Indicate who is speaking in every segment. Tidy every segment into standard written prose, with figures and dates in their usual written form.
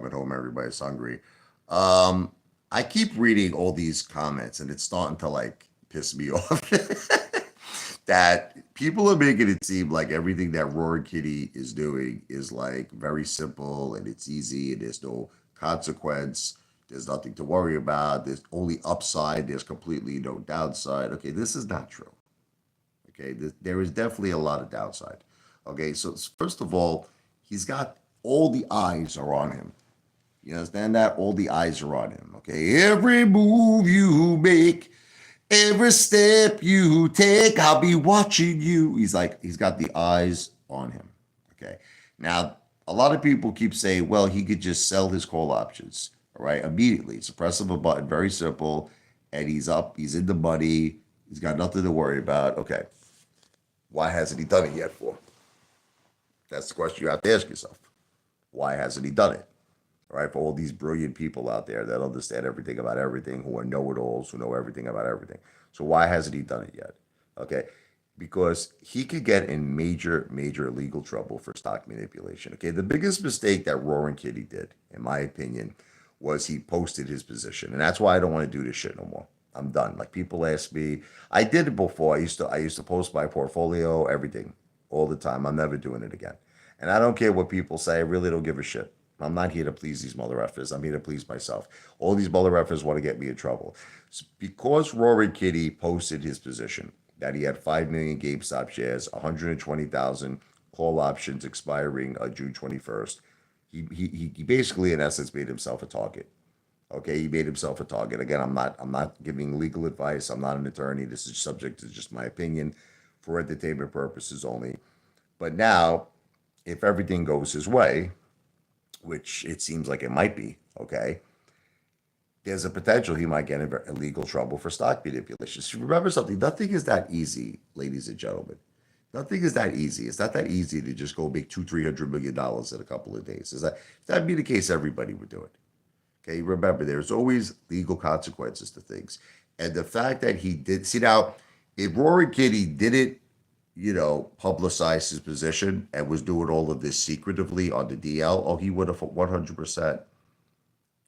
Speaker 1: coming home. Everybody's hungry. Um, I keep reading all these comments, and it's starting to like piss me off. That people are making it seem like everything that Roaring Kitty is doing is like very simple and it's easy and there's no consequence. There's nothing to worry about. There's only upside. There's completely no downside. Okay, this is not true. Okay, there is definitely a lot of downside. Okay, so first of all, he's got all the eyes are on him. You understand that? All the eyes are on him. Okay, every move you make, every step you take, I'll be watching you. He's got the eyes on him. Okay. Now, a lot of people keep saying, well, he could just sell his call options, all right, immediately. It's a press of a button, very simple, and he's up, he's in the money, he's got nothing to worry about. Okay. Why hasn't he done it yet for? That's the question you have to ask yourself. Why hasn't he done it? All right, for all these brilliant people out there that understand everything about everything, who are know-it-alls, who know everything about everything. So why hasn't he done it yet? Okay, because he could get in major, major legal trouble for stock manipulation. Okay, the biggest mistake that Roaring Kitty did, in my opinion, was he posted his position, and that's why I don't want to do this shit no more. I'm done. Like people ask me, I did it before. I used to post my portfolio, everything, all the time. I'm never doing it again, and I don't care what people say. I really don't give a shit. I'm not here to please these mother effers. I'm here to please myself. All these mother effers want to get me in trouble. So because Rory Kitty posted his position that he had 5 million GameStop shares, 120,000 call options expiring June 21st, he basically, in essence, made himself a target. Okay, he made himself a target. Again, I'm not giving legal advice. I'm not an attorney. This is subject to just my opinion for entertainment purposes only. But now, if everything goes his way, which it seems like it might be, okay, there's a potential he might get in legal trouble for stock manipulation. So remember something, nothing is that easy, ladies and gentlemen. Nothing is that easy. It's not that easy to just go make $200-300 million in a couple of days. Is that if that'd be the case, everybody would do it. Okay, remember, there's always legal consequences to things. And the fact that he did see now, if Rory Kitty didn't publicize his position and was doing all of this secretively on the DL, oh, he would have 100%,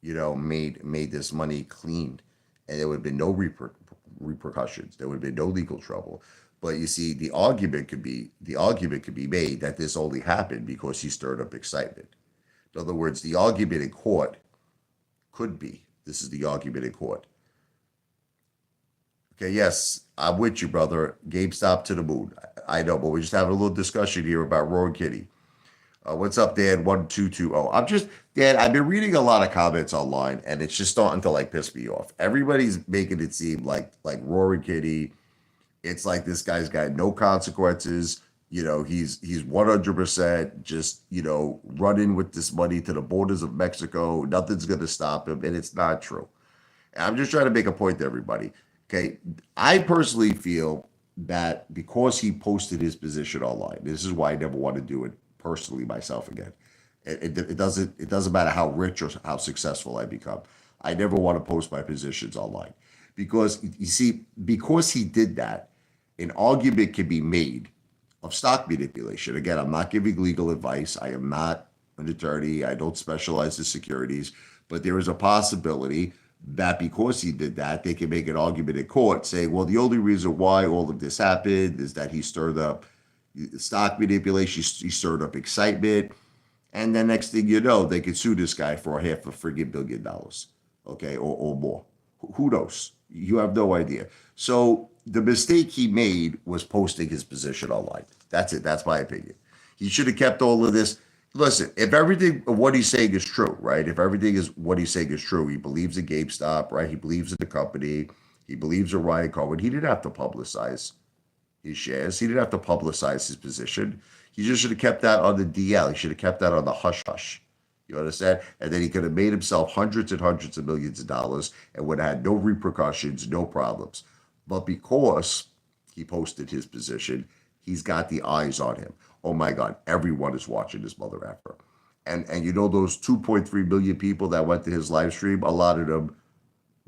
Speaker 1: made this money clean, and there would have been no repercussions. There would have been no legal trouble. But you see, the argument could be made that this only happened because he stirred up excitement. In other words, the argument in court could be this is the argument in court. Okay, yes, I'm with you, brother. GameStop to the moon. I know, but we're just having a little discussion here about Roaring Kitty. What's up, Dan? 1220. Dan. I've been reading a lot of comments online, and it's just starting to like piss me off. Everybody's making it seem like Roaring Kitty. It's like this guy's got no consequences. He's 100% just running with this money to the borders of Mexico. Nothing's gonna stop him, and it's not true. And I'm just trying to make a point to everybody. Okay, I personally feel that because he posted his position online, this is why I never want to do it personally myself again. It doesn't matter how rich or how successful I become. I never want to post my positions online because you see, because he did that, an argument can be made of stock manipulation. Again, I'm not giving legal advice. I am not an attorney. I don't specialize in securities, but there is a possibility that because he did that, they can make an argument in court saying, well, the only reason why all of this happened is that he stirred up stock manipulation, he stirred up excitement, and then next thing you know, they could sue this guy for a half a friggin' billion dollars, okay, or more. Who knows? You have no idea. So the mistake he made was posting his position online. That's it. That's my opinion. He should have kept all of this. Listen, if everything of what he's saying is true, right? If everything is what he's saying is true, he believes in GameStop, right? He believes in the company. He believes in Ryan Cohen. He didn't have to publicize his shares. He didn't have to publicize his position. He just should have kept that on the DL. He should have kept that on the hush hush. You understand? And then he could have made himself hundreds and hundreds of millions of dollars and would have had no repercussions, no problems. But because he posted his position, he's got the eyes on him. Oh my God, everyone is watching this mother effer. And those 2.3 million people that went to his live stream, a lot of them,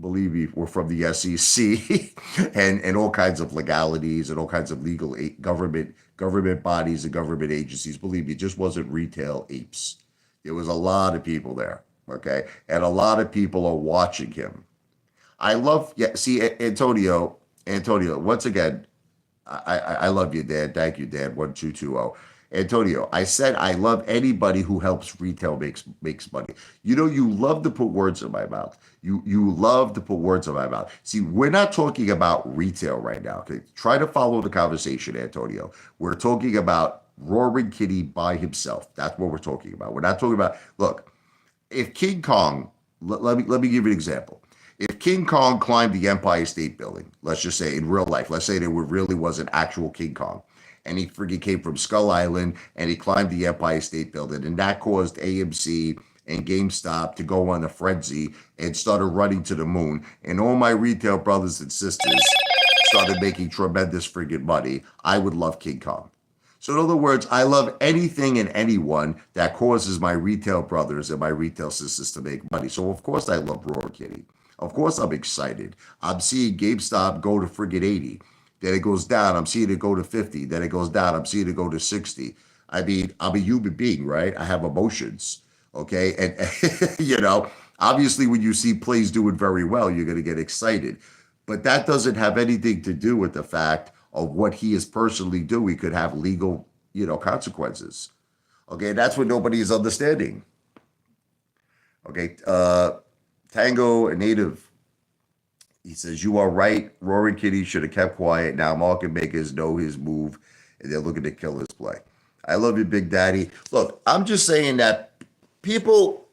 Speaker 1: believe me, were from the SEC and all kinds of legalities and all kinds of legal government bodies and government agencies. Believe me, it just wasn't retail apes. There was a lot of people there. Okay. And a lot of people are watching him. I love, yeah, see, Antonio, once again, I love you, Dan. Thank you, Dan. 1220. Antonio, I said I love anybody who helps retail makes money. You know, you love to put words in my mouth. You love to put words in my mouth. See, we're not talking about retail right now. Okay, try to follow the conversation, Antonio. We're talking about Roaring Kitty by himself. That's what we're talking about. We're not talking about. Look, if King Kong, let me give you an example. If King Kong climbed the Empire State Building, let's just say in real life, let's say there really was an actual King Kong, and he freaking came from Skull Island and he climbed the Empire State Building, and that caused AMC and GameStop to go on a frenzy and started running to the moon, and all my retail brothers and sisters started making tremendous friggin' money. I would love King Kong. So in other words, I love anything and anyone that causes my retail brothers and my retail sisters to make money. So of course I love Roar Kitty. Of course I'm excited. I'm seeing GameStop go to friggin' 80. Then it goes down. I'm seeing it go to 50. Then it goes down. I'm seeing it go to 60. I mean, I'm a human being, right? I have emotions. Okay. And obviously when you see plays doing very well, you're going to get excited. But that doesn't have anything to do with the fact of what he is personally doing could have legal, consequences. Okay, that's what nobody is understanding. Okay, Tango, a native, he says, you are right. Roaring Kitty should have kept quiet. Now market makers know his move and they're looking to kill his play. I love you, Big Daddy. Look, I'm just saying that people,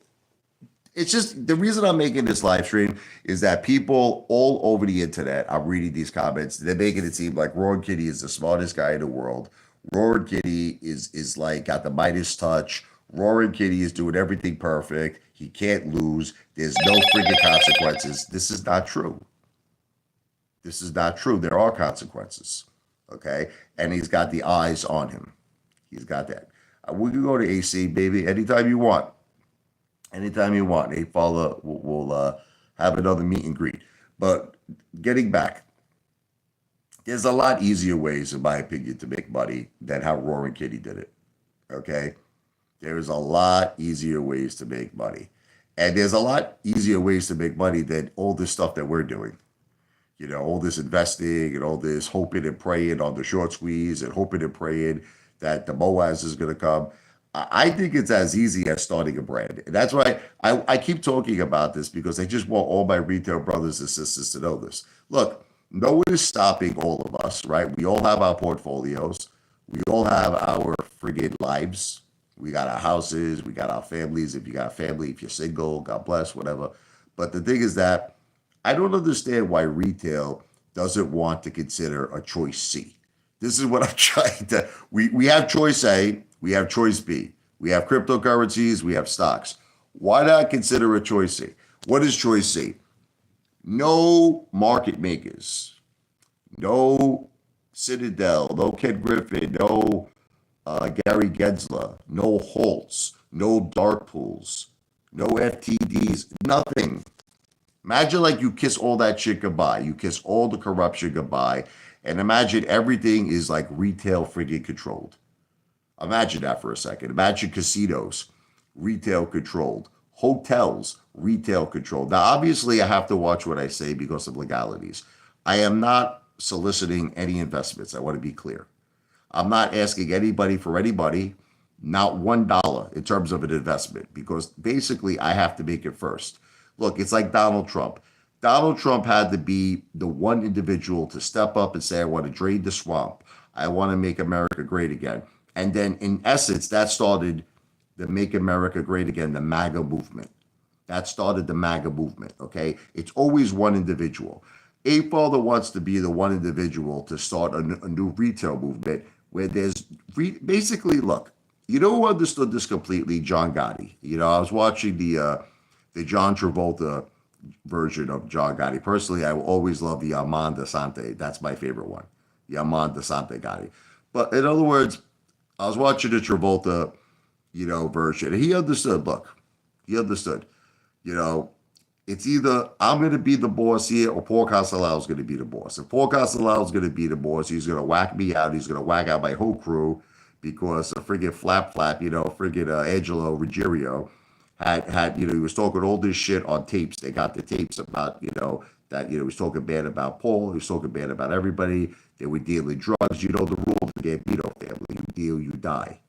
Speaker 1: it's just the reason I'm making this live stream is that people all over the internet, I'm reading these comments, they're making it seem like Roaring Kitty is the smartest guy in the world. Roaring Kitty is like got the Midas touch. Roaring Kitty is doing everything perfect. He can't lose. There's no freaking consequences. This is not true. This is not true. There are consequences. Okay. And he's got the eyes on him. He's got that. We can go to AC, baby, anytime you want. Anytime you want. Apefather will have another meet and greet. But getting back, there's a lot easier ways, in my opinion, to make money than how Roaring Kitty did it. Okay? There's a lot easier ways to make money. And there's a lot easier ways to make money than all this stuff that we're doing. All this investing and all this hoping and praying on the short squeeze and hoping and praying that the Moaz is going to come. I think it's as easy as starting a brand. And that's why I keep talking about this because I just want all my retail brothers and sisters to know this. Look, no one is stopping all of us, right? We all have our portfolios. We all have our friggin' lives. We got our houses. We got our families. If you got a family, if you're single, God bless, whatever. But the thing is that I don't understand why retail doesn't want to consider a choice C. This is what I'm trying to. We have choice A, we have choice B, we have cryptocurrencies, we have stocks. Why not consider a choice C? What is choice C? No market makers, no Citadel, no Ken Griffin, no Gary Gensler, no Holtz, no dark pools, no FTDs, nothing. Imagine like you kiss all that shit goodbye. You kiss all the corruption goodbye. And imagine everything is like retail friggin' controlled. Imagine that for a second. Imagine casinos, retail controlled. Hotels, retail controlled. Now, obviously, I have to watch what I say because of legalities. I am not soliciting any investments. I want to be clear. I'm not asking anybody for anybody, not $1 in terms of an investment, because basically I have to make it first. Look, it's like Donald Trump. Donald Trump had to be the one individual to step up and say, I want to drain the swamp. I want to make America great again. And then, in essence, that started the Make America Great Again, the MAGA movement. That started the MAGA movement, okay? It's always one individual. Apefather wants to be the one individual to start a new retail movement where there's basically, look, you know who understood this completely? John Gotti. I was watching the John Travolta version of John Gotti. Personally, I will always love the Armand Desante. That's my favorite one, the Armand Desante Gotti. But in other words, I was watching the Travolta, version. And he understood. Look, he understood. It's either I'm going to be the boss here or Paul Castellano is going to be the boss. If Paul Castellano is going to be the boss, he's going to whack me out. He's going to whack out my whole crew because a friggin' flap, friggin' Angelo Ruggiero he was talking all this shit on tapes. They got the tapes about, that, he was talking bad about Paul. He was talking bad about everybody. They were dealing drugs. You know the rule of the Gambino family. You deal, you die.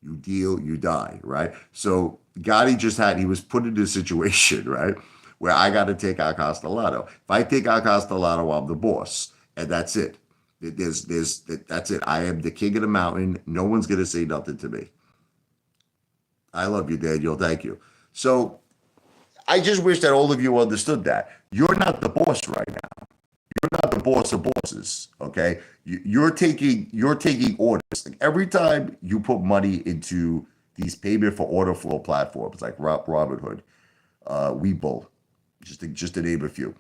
Speaker 1: You deal, you die, right? So Gotti he was put in this situation, right? Where I got to take out Castellano. If I take out Castellano, I'm the boss. And that's it. That's it. I am the king of the mountain. No one's going to say nothing to me. I love you, Daniel. Thank you. So I just wish that all of you understood that. You're not the boss right now. You're not the boss of bosses. Okay. You're taking orders. Like every time you put money into these payment for order flow platforms like Robinhood, Webull, just to name a few.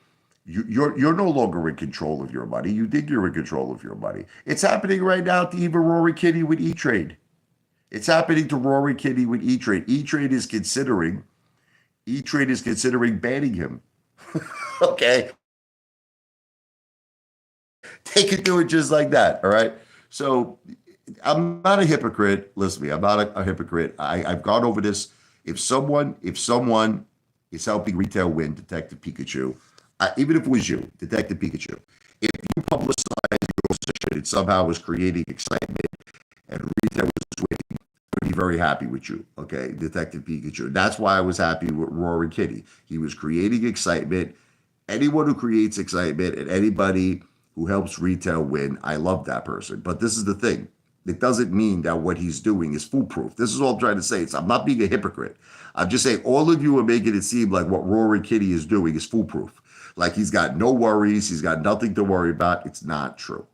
Speaker 1: You're no longer in control of your money. You think you're in control of your money. It's happening right now to even Rory Kitty with E-Trade. It's happening to Rory Kitty with E-Trade. E-Trade is considering banning him. Okay. They could do it just like that. All right. So I'm not a hypocrite. Listen to me. I'm not a hypocrite. I've gone over this. If someone is helping retail win Detective Pikachu, even if it was you, Detective Pikachu, if you publicize your position, it somehow was creating excitement and retail was winning, I would be very happy with you. Okay, Detective Pikachu. That's why I was happy with Rory Kitty. He was creating excitement. Anyone who creates excitement and anybody who helps retail win, I love that person. But this is the thing. It doesn't mean that what he's doing is foolproof. This is all I'm trying to say. I'm not being a hypocrite. I'm just saying all of you are making it seem like what Rory Kitty is doing is foolproof. Like he's got no worries. He's got nothing to worry about. It's not true.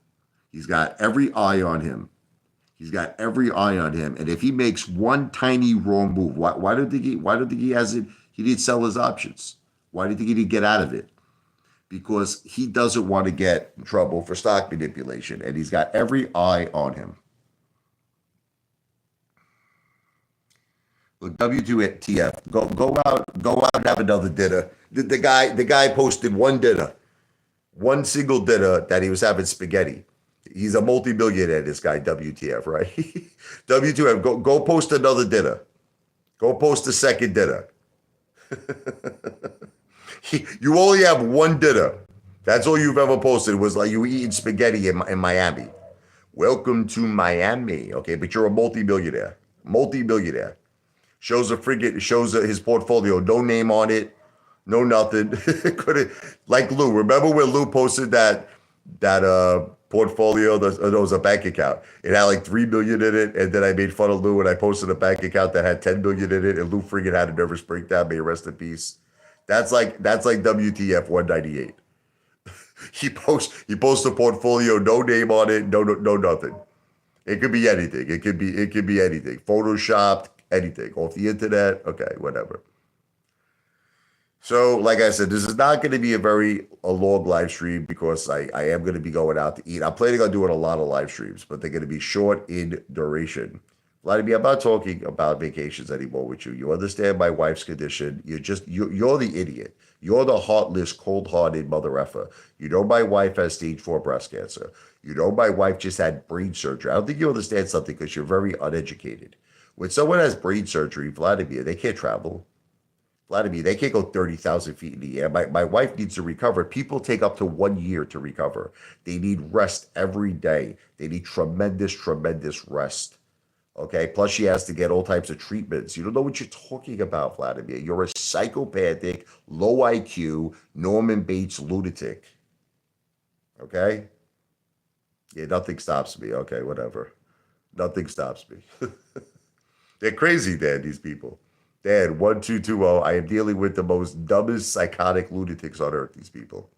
Speaker 1: He's got every eye on him. He's got every eye on him. And if he makes one tiny wrong move, why don't think he didn't sell his options? Why do you think he didn't get out of it? Because he doesn't want to get in trouble for stock manipulation, and he's got every eye on him. Look, WTF, go out and have another dinner. The guy posted one dinner, one single dinner that he was having spaghetti. He's a multi-millionaire, this guy, WTF, right? WTF, go post another dinner. Go post a second dinner. You only have one dinner. That's all you've ever posted was like you were eating spaghetti in Miami. Welcome to Miami. Okay, but you're a multi-millionaire. Multi-millionaire. Shows his portfolio, no name on it, no nothing. Like Lou. Remember when Lou posted that portfolio? There was a bank account. It had like 3 million in it, and then I made fun of Lou and I posted a bank account that had 10 million in it, and Lou freaking had a nervous breakdown. May he rest in peace. That's like WTF 198. He posts a portfolio, no name on it, no nothing. It could be anything. It could be anything. Photoshopped, anything. Off the internet. Okay, whatever. So, like I said, this is not going to be a long live stream because I am going to be going out to eat. I'm planning on doing a lot of live streams, but they're going to be short in duration. Vladimir, I'm not talking about vacations anymore with you. You understand my wife's condition. You're the idiot. You're the heartless, cold-hearted mother effer. You know my wife has stage 4 breast cancer. You know my wife just had brain surgery. I don't think you understand something because you're very uneducated. When someone has brain surgery, Vladimir, they can't travel. Vladimir, they can't go 30,000 feet in the air. My wife needs to recover. People take up to 1 year to recover. They need rest every day. They need tremendous, tremendous rest. Okay. Plus, she has to get all types of treatments. You don't know what you're talking about, Vladimir. You're a psychopathic, low IQ, Norman Bates lunatic. Okay. Yeah, nothing stops me. Okay, whatever. Nothing stops me. They're crazy, Dan, these people. Dan, 1220. I am dealing with the most dumbest psychotic lunatics on earth, these people.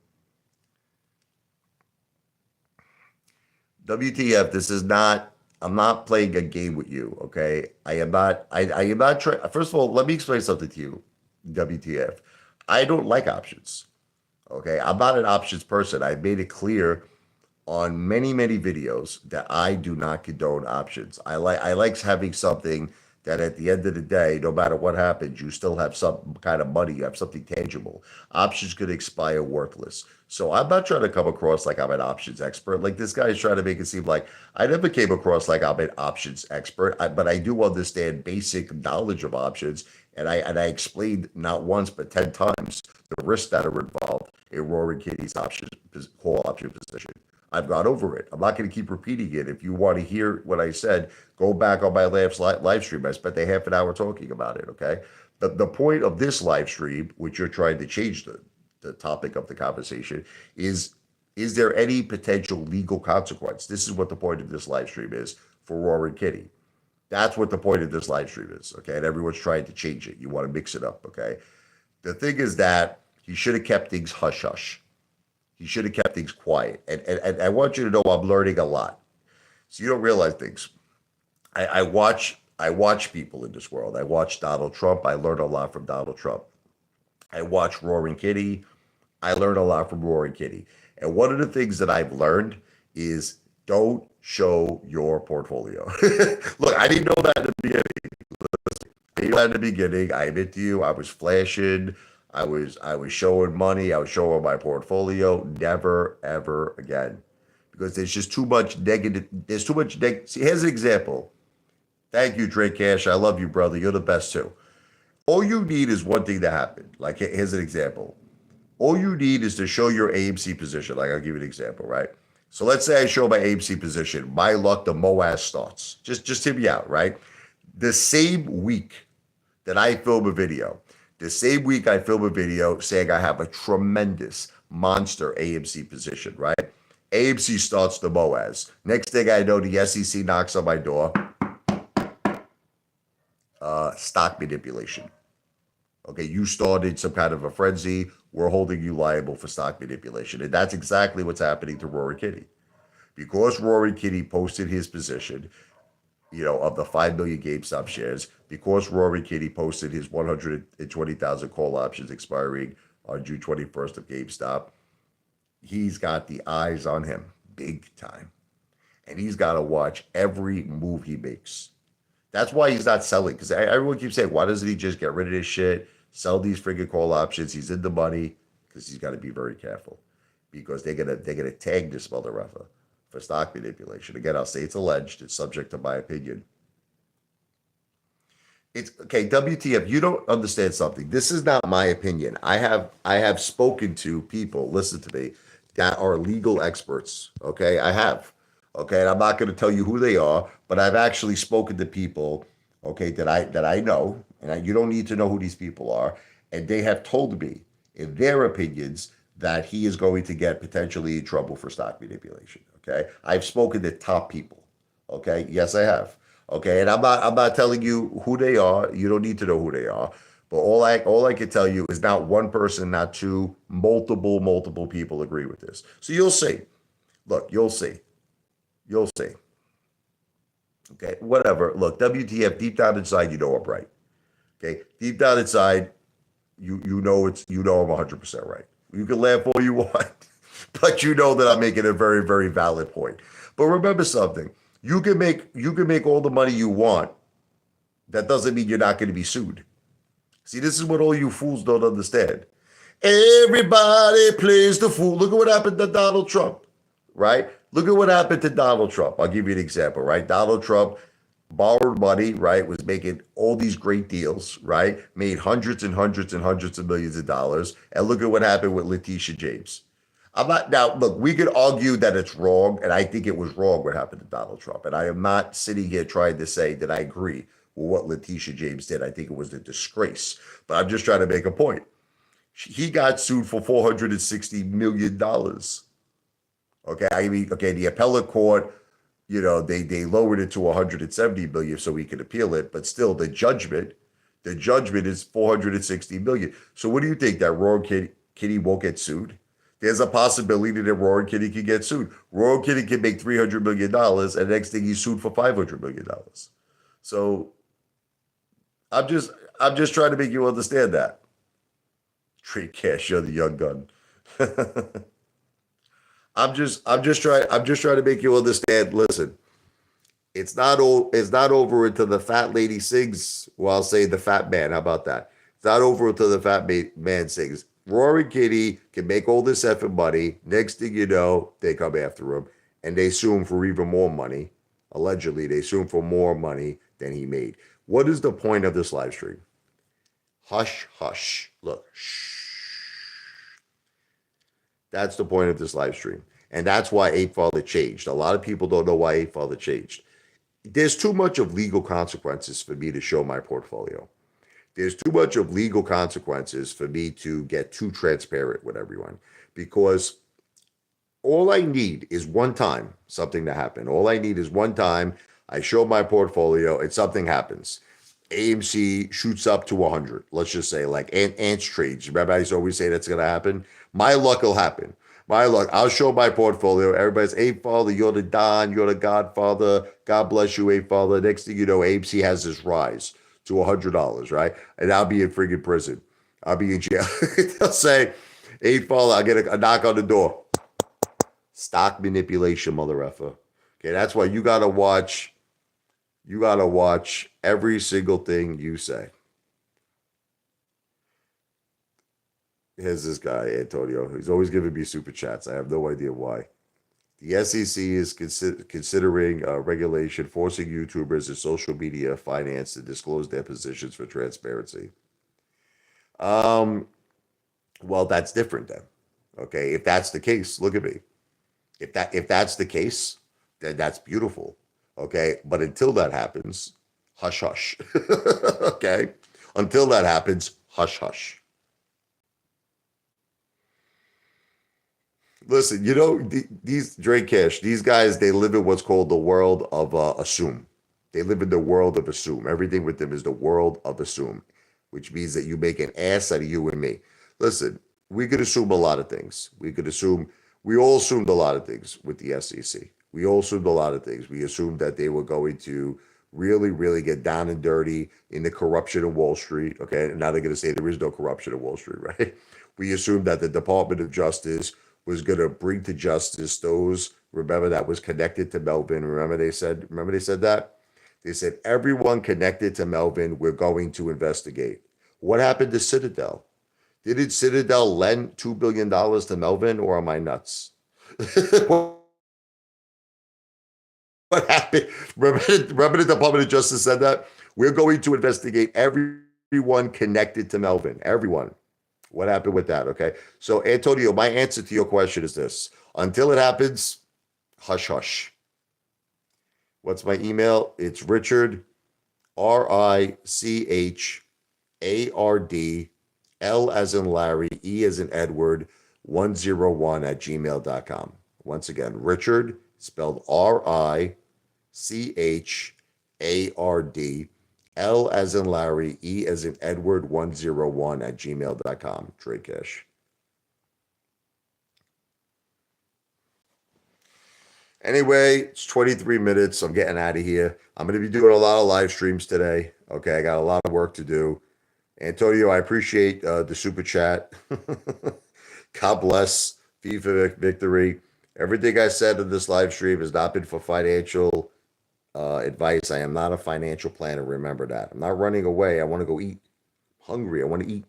Speaker 1: WTF, this is not, I'm not playing a game with you, okay? I am not trying. First of all, let me explain something to you, WTF. I don't like options, okay? I'm not an options person. I've made it clear on many, many videos that I do not condone options. I like having something that at the end of the day, no matter what happens, you still have some kind of money, you have something tangible. Options could expire worthless. So I'm not trying to come across like I'm an options expert. Like this guy is trying to make it seem like I never came across like I'm an options expert, but I do understand basic knowledge of options. And I explained not once but 10 times the risks that are involved in Roaring Kitty's call option position. I've gone over it. I'm not going to keep repeating it. If you want to hear what I said, go back on my last live stream. I spent a half an hour talking about it. Okay. The point of this live stream, which you're trying to change the topic of the conversation, is there any potential legal consequence? This is what the point of this live stream is for Roaring Kitty. That's what the point of this live stream is. Okay. And everyone's trying to change it. You want to mix it up. Okay. The thing is that he should have kept things hush hush. He should have kept things quiet. And I want you to know I'm learning a lot. So you don't realize things. I watch people in this world. I watch Donald Trump. I learned a lot from Donald Trump. I watch Roaring Kitty. I learned a lot from Roaring Kitty. And one of the things that I've learned is don't show your portfolio. Look, I didn't know that in the beginning. I didn't know that in the beginning. I admit to you, I was flashing. I was showing money. I was showing my portfolio. Never, ever again. Because there's just too much negative. There's too much See, here's an example. Thank you, Drake Cash. I love you, brother. You're the best too. All you need is one thing to happen. Like, here's an example. All you need is to show your AMC position. Like, I'll give you an example, right? So let's say I show my AMC position. My luck, the MOAS starts. Just hear me out, right? The same week that I film a video, saying I have a tremendous monster AMC position, right? AMC starts the MOAS. Next thing I know, the SEC knocks on my door. Stock manipulation. Okay, you started some kind of a frenzy. We're holding you liable for stock manipulation. And that's exactly what's happening to Rory Kitty. Because Rory Kitty posted his position, of the 5 million GameStop shares, because Rory Kitty posted his 120,000 call options expiring on June 21st of GameStop, he's got the eyes on him big time. And he's got to watch every move he makes. That's why he's not selling. Because everyone keeps saying, why doesn't he just get rid of this shit, sell these friggin' call options? He's in the money. Because he's got to be very careful. Because they're gonna tag this mother effer for stock manipulation. Again, I'll say it's alleged. It's subject to my opinion. It's okay, WTF, you don't understand something. This is not my opinion. I have spoken to people, listen to me, that are legal experts. Okay, I have. Okay, and I'm not going to tell you who they are, but I've actually spoken to people, okay, that I know, and you don't need to know who these people are, and they have told me, in their opinions, that he is going to get potentially in trouble for stock manipulation. Okay, I've spoken to top people. Okay, yes, I have. Okay, and I'm not telling you who they are. You don't need to know who they are. But all I can tell you is not one person, not two, multiple people agree with this. So you'll see. Look, you'll see. You'll see. Okay, whatever. Look, WTF, deep down inside, you know I'm right. Okay, deep down inside, you know I'm 100% right. You can laugh all you want, but you know that I'm making a very, very valid point. But remember something: you can make all the money you want. That doesn't mean you're not going to be sued. See, this is what all you fools don't understand. Everybody plays the fool. Look at what happened to Donald Trump, right? Look at what happened to Donald Trump. I'll give you an example, right? Donald Trump borrowed money, right? Was making all these great deals, right? Made hundreds and hundreds and hundreds of millions of dollars. And look at what happened with Letitia James. Now, look, we could argue that it's wrong, and I think it was wrong what happened to Donald Trump. And I am not sitting here trying to say that I agree with what Letitia James did. I think it was a disgrace. But I'm just trying to make a point. He got sued for $460 million. Okay, I mean, okay, the appellate court, they lowered it to 170 million so we could appeal it, but still the judgment is 460 million. So what do you think, that Roaring Kitty won't get sued? There's a possibility that Roaring Kitty can get sued. Roaring Kitty can make $300 million, and the next thing he's sued for $500 million. So I'm just trying to make you understand that. Trade cash, you're the young gun. I'm just trying to make you understand. Listen, it's not over until the fat lady sings. Well, I'll say the fat man. How about that? It's not over until the fat man sings. Roaring Kitty can make all this effing money. Next thing you know, they come after him and they sue him for even more money. Allegedly, they sue him for more money than he made. What is the point of this live stream? Hush, hush. Look, shh. That's the point of this live stream. And that's why Apefather changed. A lot of people don't know why Apefather changed. There's too much of legal consequences for me to show my portfolio. There's too much of legal consequences for me to get too transparent with everyone because all I need is one time something to happen. All I need is one time I show my portfolio and something happens. AMC shoots up to 100. Let's just say like Ants trades. Remember I used to always say that's going to happen? My luck will happen. My luck. I'll show my portfolio. Everybody's, Apefather, you're the Don, you're the Godfather. God bless you, Apefather. Next thing you know, AMC has this rise to $100, right? And I'll be in friggin' prison. I'll be in jail. They'll say, Apefather, I'll get a knock on the door. Stock manipulation, mother effer. Okay, that's why you gotta watch. You gotta watch every single thing you say. Here's this guy, Antonio. He's always giving me super chats. I have no idea why. The SEC is considering regulation forcing YouTubers and social media finance to disclose their positions for transparency. Um, well, that's different then. Okay, if that's the case, look at me. If that's the case, then that's beautiful. Okay, but until that happens, hush hush. Okay, until that happens, hush hush. Listen, these Drake Cash, these guys, they live in what's called the world of assume. They live in the world of assume. Everything with them is the world of assume, which means that you make an ass out of you and me. Listen, we could assume a lot of things. We all assumed a lot of things with the SEC. We all assumed a lot of things. We assumed that they were going to really, really get down and dirty in the corruption of Wall Street. Okay, and now they're going to say there is no corruption of Wall Street, right? We assumed that the Department of Justice was going to bring to justice those, remember, that was connected to Melvin. Remember they said that? They said everyone connected to Melvin, we're going to investigate. What happened to Citadel? Didn't Citadel lend $2 billion to Melvin, or am I nuts? What happened? Remember the Department of Justice said that? We're going to investigate everyone connected to Melvin. Everyone. What happened with that? Okay. So, Antonio, my answer to your question is this: until it happens, hush hush. What's my email? It's Richard, RICHARD, L as in Larry, E as in Edward, 101 at gmail.com. Once again, Richard, spelled RICHARD, L as in Larry, E as in Edward, 101 at gmail.com. Trade Cash. Anyway, it's 23 minutes. I'm getting out of here. I'm going to be doing a lot of live streams today. Okay, I got a lot of work to do. Antonio, I appreciate the super chat. God bless. FIFA victory. Everything I said in this live stream has not been for financial advice. I am not a financial planner. Remember that. I'm not running away. I want to go eat. I'm hungry. I want to eat.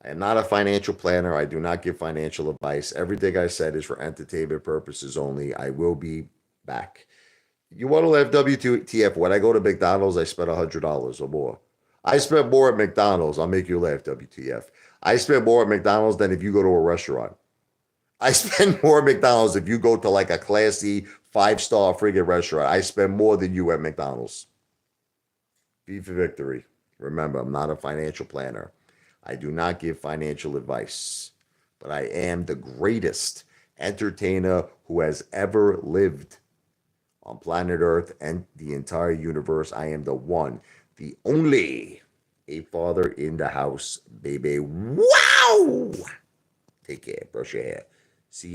Speaker 1: I am not a financial planner. I do not give financial advice. Everything I said is for entertainment purposes only. I will be back. You want to laugh WTF? When I go to McDonald's, I spend $100 or more. I spend more at McDonald's. I'll make you laugh, WTF. I spend more at McDonald's than if you go to a restaurant. I spend more at McDonald's if you go to like a classy 5-star friggin' restaurant. I spend more than you at McDonald's. V for victory. Remember, I'm not a financial planner. I do not give financial advice, but I am the greatest entertainer who has ever lived on planet Earth and the entire universe. I am the one, the only Apefather in the house, baby. Wow! Take care. Brush your hair. See you.